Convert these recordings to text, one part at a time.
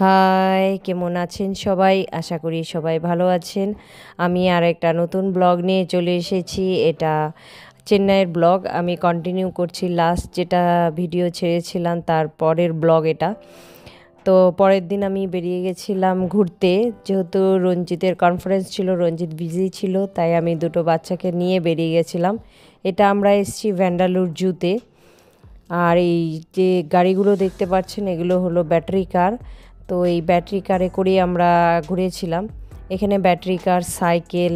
High, কেমন আছেন সবাই? আশা করি সবাই ভালো আছেন। আমি আর একটা নতুন ব্লগ নিয়ে চলে এসেছি। এটা চেন্নাইয়ের ব্লগ। আমি কন্টিনিউ করছি লাস্ট যেটা ভিডিও ছেড়েছিলাম তার পরের ব্লগ এটা। তো পরের দিন আমি বেরিয়ে গেছিলাম ঘুরতে, যেহেতু রঞ্জিতের কনফারেন্স ছিল, রঞ্জিত বিজি ছিল, তাই আমি দুটো বাচ্চাকে নিয়ে বেরিয়ে গেছিলাম। এটা আমরা এসেছি ভ্যান্ডালুর জুতে। আর এই যে গাড়িগুলো দেখতে পাচ্ছেন এগুলো হলো ব্যাটারি কার। তো এই ব্যাটারি কারে করেই আমরা ঘুরেছিলাম। এখানে ব্যাটারি কার, সাইকেল,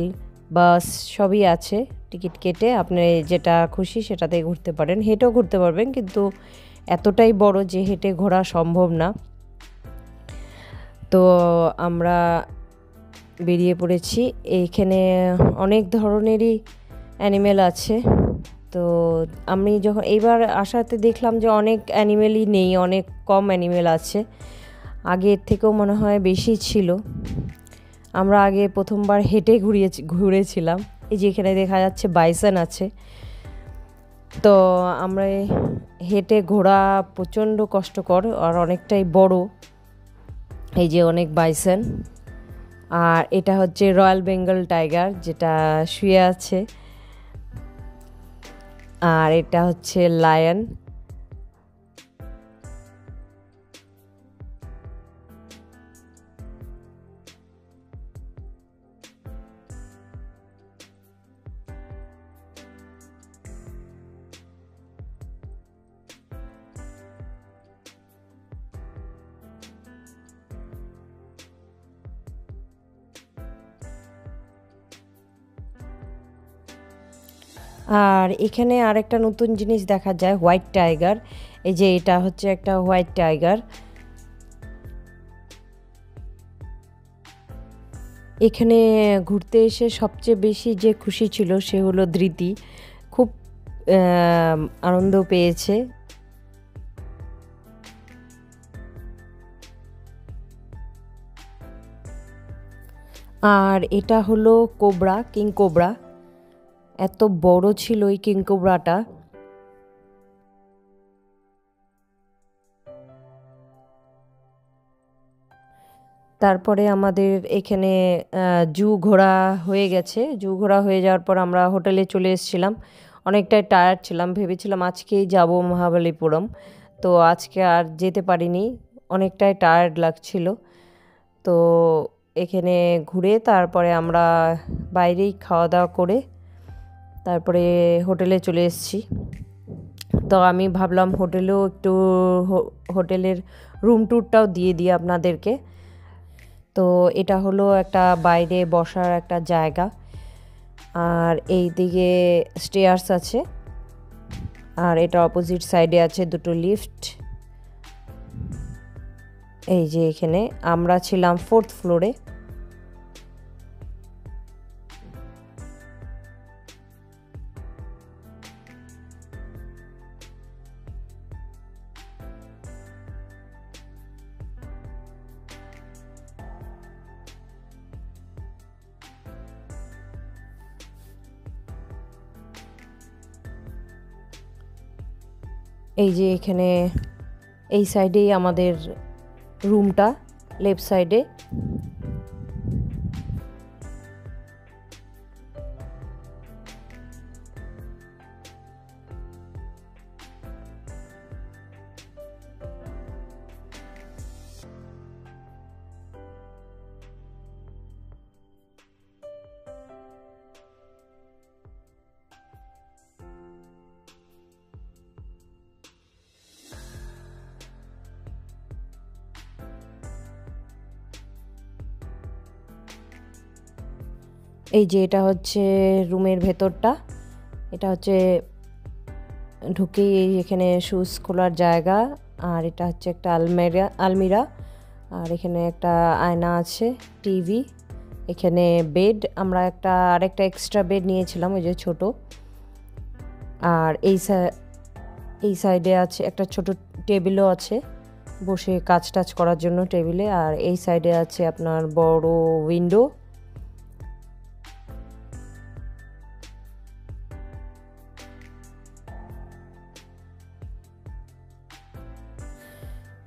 বাস সবই আছে। টিকিট কেটে আপনি যেটা খুশি সেটাতে ঘুরতে পারেন, হেঁটেও ঘুরতে পারবেন, কিন্তু এতটাই বড় যে হেঁটে ঘোরা সম্ভব না। তো আমরা বেরিয়ে পড়েছি। এইখানে অনেক ধরনেরই অ্যানিমেল আছে। তো আমি যখন এইবার আসাতে দেখলাম যে অনেক অ্যানিমেলই নেই, অনেক কম অ্যানিমেল আছে। আগের থেকেও মনে হয় বেশি ছিল। আমরা আগে প্রথমবার হেঁটে ঘুরেছিলাম। এই যে এখানে দেখা যাচ্ছে বাইসন আছে। তো আমরা হেঁটে ঘোরা প্রচণ্ড কষ্টকর আর অনেকটাই বড়। এই যে অনেক বাইসন। আর এটা হচ্ছে রয়্যাল বেঙ্গল টাইগার, যেটা শুয়ে আছে। আর এটা হচ্ছে লায়ন। আর এখানে আরেকটা নতুন জিনিস দেখা যায়, হোয়াইট টাইগার। এই যে এটা হচ্ছে একটা হোয়াইট টাইগার। এখানে ঘুরতে এসে সবচেয়ে বেশি যে খুশি ছিল সে হলো ধৃতি। খুব আনন্দ পেয়েছে। আর এটা হলো কোবরা, কিং কোবরা। এত বড় ছিল এই কিং কোবরাটা। তারপরে আমাদের এখানে জু ঘোরা হয়ে গেছে। জু ঘোরা হয়ে যাওয়ার পর আমরা হোটেলে চলে এসেছিলাম। অনেকটাই টায়ার্ড ছিলাম, ভেবেছিলাম আজকেই যাব মহাবলীপুরম। তো আজকে আর যেতে পারিনি, অনেকটাই টায়ার্ড লাগছিল। তো এখানে ঘুরে তারপরে আমরা বাইরেই খাওয়া দাওয়া করে তারপরে হোটেলে চলে এসেছি। তো আমি ভাবলাম হোটেলেও একটু হোটেলের রুম ট্যুরটাও দিয়ে দিই আপনাদেরকে। তো এটা হলো একটা বাইরে বসার একটা জায়গা। আর এই দিকে স্টেয়ার্স আছে। আর এটা অপোজিট সাইডে আছে দুটো লিফট। এই যে এখানে আমরা ছিলাম 4th ফ্লোরে। এই যে এখানে এই সাইডেই আমাদের রুমটা, লেফট সাইডে। এই যে এটা হচ্ছে রুমের ভেতরটা। এটা হচ্ছে ঢুকেই এখানে শুজ খোলার জায়গা। আর এটা হচ্ছে একটা আলমিরা। আর এখানে একটা আয়না আছে, টিভি, এখানে বেড। আমরা আরেকটা এক্সট্রা বেড নিয়েছিলাম, ওই যে ছোট। আর এই সাইডে আছে একটা ছোট টেবিলও আছে, বসে কাজ টাজ করার জন্য টেবিলে। আর এই সাইডে আছে আপনার বড় উইন্ডো।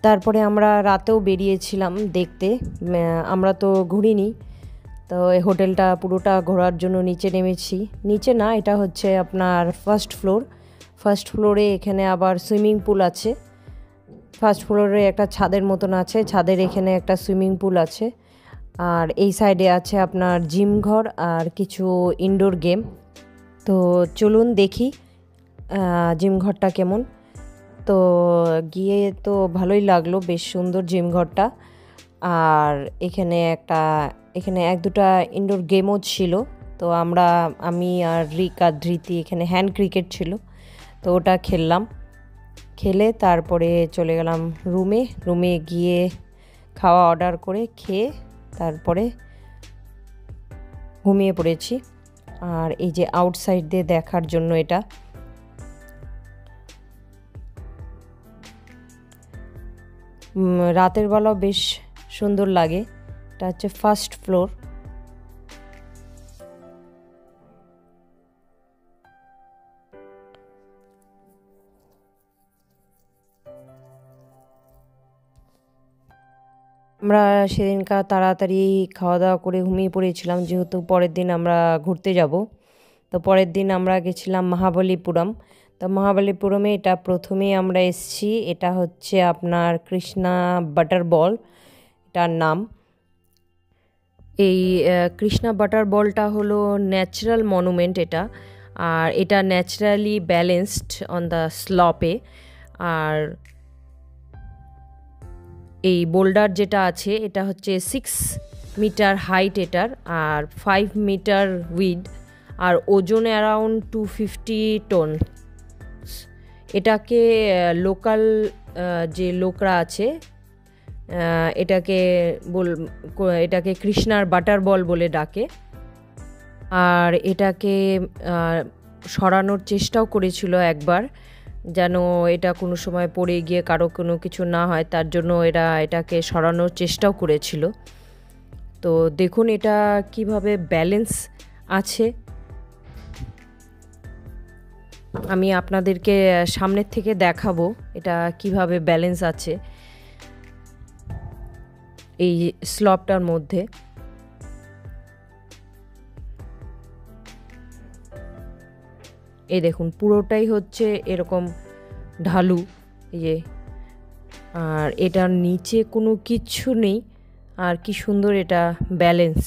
তারপরে আমরা রাতেও বেরিয়েছিলাম দেখতে। আমরা তো ঘুরিনি, তো এই হোটেলটা পুরোটা ঘোরার জন্য নিচে নেমেছি। নিচে না, এটা হচ্ছে আপনার ফার্স্ট ফ্লোর। ফার্স্ট ফ্লোরে এখানে আবার সুইমিং পুল আছে। ফার্স্ট ফ্লোরে একটা ছাদের মতন আছে, ছাদের এখানে একটা সুইমিং পুল আছে। আর এই সাইডে আছে আপনার জিম ঘর আর কিছু ইনডোর গেম। তো চলুন দেখি জিম ঘরটা কেমন। তো গিয়ে তো ভালোই লাগলো, বেশ সুন্দর জিম ঘরটা। আর এখানে এক দুটা ইনডোর গেমও ছিল। তো আমি আর রিকা ধৃতি এখানে হ্যান্ড ক্রিকেট ছিল, তো ওটা খেললাম। খেলে তারপরে চলে গেলাম রুমে গিয়ে খাওয়া অর্ডার করে খেয়ে তারপরে ঘুমিয়ে পড়েছি। আর এই যে আউটসাইড দিয়ে দেখার জন্য এটা রাতের বেলাও বেশ সুন্দর লাগে। এটা হচ্ছে ফার্স্ট ফ্লোর। আমরা সেদিনকার তাড়াতাড়ি খাওয়া দাওয়া করে ঘুমিয়ে পড়েছিলাম, যেহেতু পরের দিন আমরা ঘুরতে যাব। তো পরের দিন আমরা গেছিলাম মহাবলীপুরম। তো মহাবলীপুরমে এটা প্রথমেই আমরা এসেছি। এটা হচ্ছে আপনার কৃষ্ণা বাটার বল, এটার নাম। এই কৃষ্ণা বাটার বলটা হলো ন্যাচারাল মনুমেন্ট এটা। আর এটা ন্যাচারালি ব্যালেন্সড অন দ্য স্লপে। আর এই বোল্ডার যেটা আছে এটা হচ্ছে 6 মিটার হাইট এটার, আর 5 মিটার উইড, আর ওজন অ্যারাউন্ড 250 টন। এটাকে লোকাল যে লোকরা আছে এটাকে কৃষ্ণার বাটার বল বলে ডাকে। আর এটাকে সরানোর চেষ্টাও করেছিল একবার, যেন এটা কোনো সময় পড়ে গিয়ে কারো কোনো কিছু না হয়, তার জন্য এটাকে সরানোর চেষ্টাও করেছিল। তো দেখুন এটা কিভাবে ব্যালেন্স আছে। আমি আপনাদেরকে সামনের থেকে দেখাবো এটা কিভাবে ব্যালেন্স আছে এই স্লপটার মধ্যে। এই দেখুন পুরোটাই হচ্ছে এরকম ঢালু, এই যে, আর এটার নিচে কোনো কিচ্ছু নেই। আর কি সুন্দর এটা ব্যালেন্স।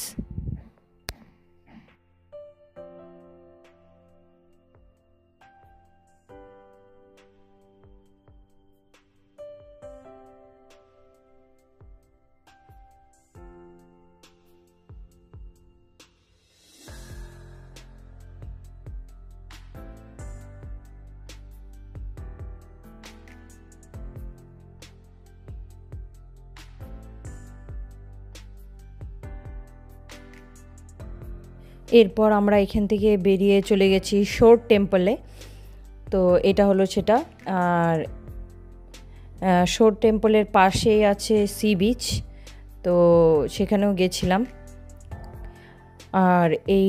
এরপর আমরা এখান থেকে বেরিয়ে চলে গেছি শোর টেম্পলে। তো এটা হলো সেটা। আর শোর টেম্পলের পাশেই আছে সি বিচ, তো সেখানেও গেছিলাম। আর এই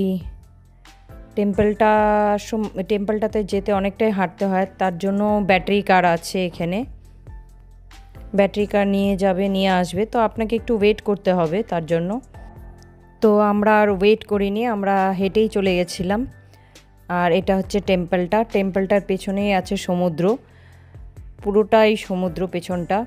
টেম্পলটাতে যেতে অনেকটাই হাঁটতে হয়, তার জন্য ব্যাটারি কার আছে এখানে। ব্যাটারি কার নিয়ে আসবে, তো আপনাকে একটু ওয়েট করতে হবে তার জন্য। তো আমরা আর ওয়েট করিনি, আমরা হেঁটেই চলে গেছিলাম। আর এটা হচ্ছে টেম্পলটার পেছনেই আছে সমুদ্র, পুরোটাই সমুদ্র পেছনটা।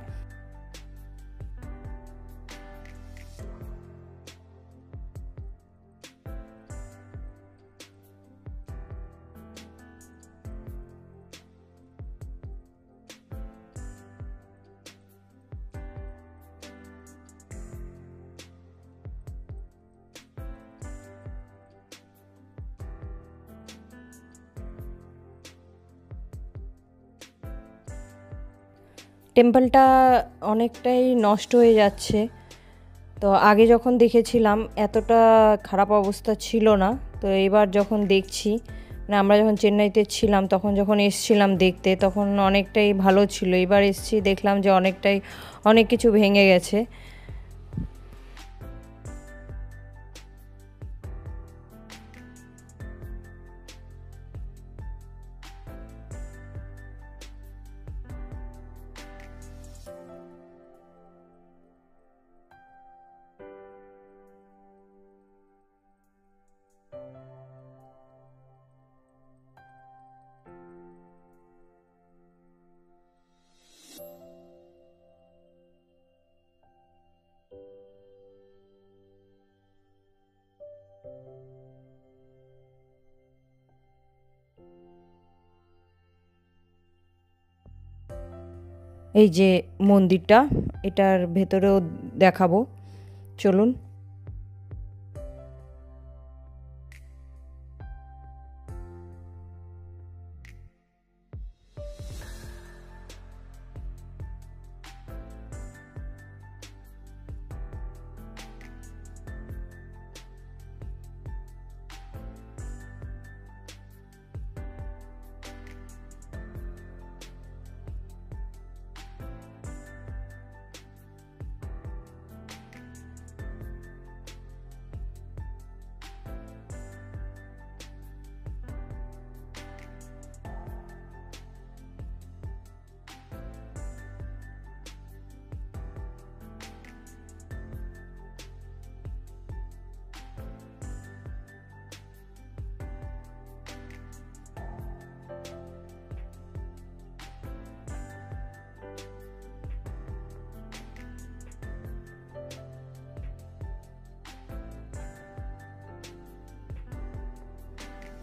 টেম্পলটা অনেকটাই নষ্ট হয়ে যাচ্ছে। তো আগে যখন দেখেছিলাম এতটা খারাপ অবস্থা ছিল না, তো এবার যখন দেখছি, মানে আমরা যখন চেন্নাইতে ছিলাম তখন যখন এসছিলাম দেখতে তখন অনেকটাই ভালো ছিল। এবার এসছি দেখলাম যে অনেক কিছু ভেঙে গেছে। এই যে মন্দিরটা, এটার ভেতরেও দেখাবো, চলুন।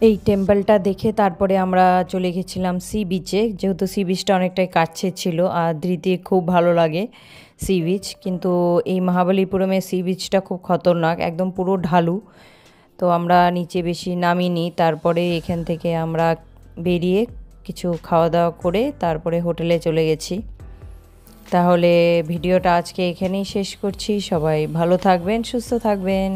এই টেম্পলটা দেখে তারপরে আমরা চলে গেছিলাম সি বিচে, যেহেতু সি বিচটা অনেকটাই কাছে ছিল আর ধৃতির খুব ভালো লাগে সি বিচ। কিন্তু এই মহাবলীপুরমের সি বিচটা খুব খতরনাক, একদম পুরো ঢালু। তো আমরা নিচে বেশি নামিনি, তারপরে এখান থেকে আমরা বেরিয়ে কিছু খাওয়া দাওয়া করে তারপরে হোটেলে চলে গেছি। তাহলে ভিডিওটা আজকে এখানেই শেষ করছি। সবাই ভালো থাকবেন, সুস্থ থাকবেন।